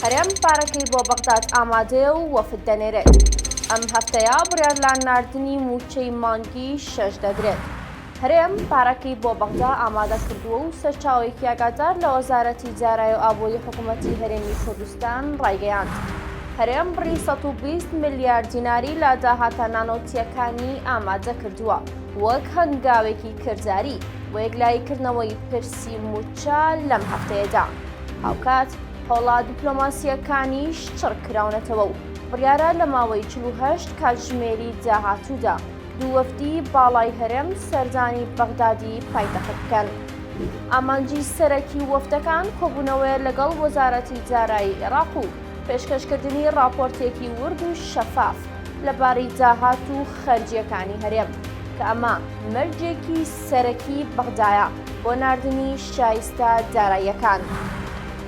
هەرێم پارەکەی بۆ بەغداد ئامادەیە و وەفد دەنێرێت. ئەم هەفتەیە بڕیار لە ناردنی موچەی مانگی 6 دەدرێت. هەرێم پارەکەی بۆ بەغدا ئامادە کردووە و سەرچاوێکی ئاگادار لە وەزارەتی جارایی و ئابووری حکوومەتی هەرێمی کوردستان ڕایگەیاند. هەرێم بڕی 120 ملیارد دیناری لە داهاتە نانۆتیەکانی ئامادە کردووە وەک هەنگاوێکی کردجاری بۆ یەکلاییکردنەوەی پرسی موچە لەم هەفتەیەدا. هاوکات هەوڵا دیپلۆماسیەکانیش چڕکراونەتەوە و بڕیارە لە ماوەی 48 کاتژمێری داهاتوودا دوو وەفدی باڵای هەرێم سەردانی بەغدادی پایتەخت بکەن. ئامانجی سەرەکی وەفدەکان کۆبوونەوەیە لەگەڵ وەزارەتی جارایی عێراق و پێشکەشکردنی راپۆرتێکی ورد و شەفاف لەبارەی داهات و خەرجیەکانی هەرێم کە ئەمە مەرجێکی سەرەکی بەغدایە بۆ ناردنی شایستە داراییەکان.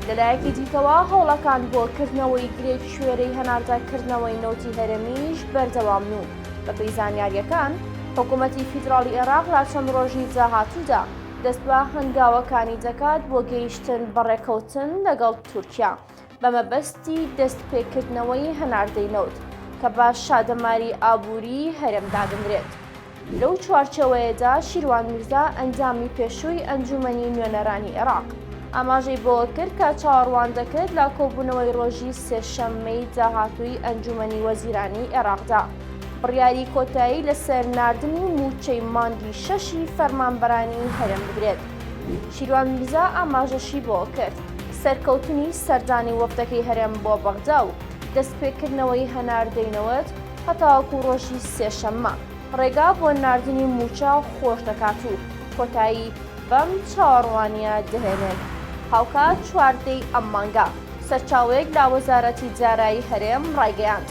لەلایەکی دیکەوە هەوڵەکان بۆ کردنەوەی گرێک شوێرەی هەناردەکردنەوەی نەوتی هەرێمیش بەردەوام و بەپێی زانیاریەکان حکوومەتی فیدراڵی عێراق لە چەند ڕۆژی داهاتوودا دەست بە هەنگاوەکانی دەکات بۆ گەیشتن بەڕێکەوتن لەگەڵ تورکیا بە مەبەستی دەستپێکردنەوەی هەناردەی نەوت کە بە شادەماری ئابووری هەرێم دادەنرێت. لەو چوارچەوەیەدا شیروان میرزا ئەنجامی پێشووی ئەنجومەنی نوێنەرانی عێراق ئاماژەی بۆ کرد کە چاوەڕوان دەکرد لە کۆبوونەوەی ڕۆژی سێشەممەی داهاتووی ئەنجومەنی وەزیرانی عێراقدا بڕیاری کۆتایی لەسەر ناردنی موچەی مانگی 6 فەرمانبەرانی هەرێم بگرێت. شیروان میرزا ئاماژەشی بۆ کرد سەرکەوتنی سەردانی وەفدەکەی هەرێم بۆ بەغدا و دەستپێکردنەوەی هەناردەینەوەت هەتاوەکو ڕۆژی سێشەممە ڕێگا بۆ ناردنی موچە خۆش دەکات و کۆتایی بەم چاوەڕوانیە دەهێنێت. هاوکات چواردەی ئەم مانگە سەرچاوەیەک لا وەزارەتی جارایی هەرێم ڕایگەیاند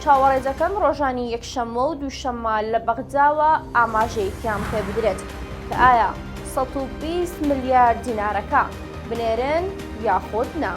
چاوەڕێزەکەم ڕۆژانی یەکشەممە و دووشەممە لە بەغداوە ئاماژەیەکیان پێ بدرێت کە ئایا 120 ملیارد دینارەکە بنێرن یاخود نا.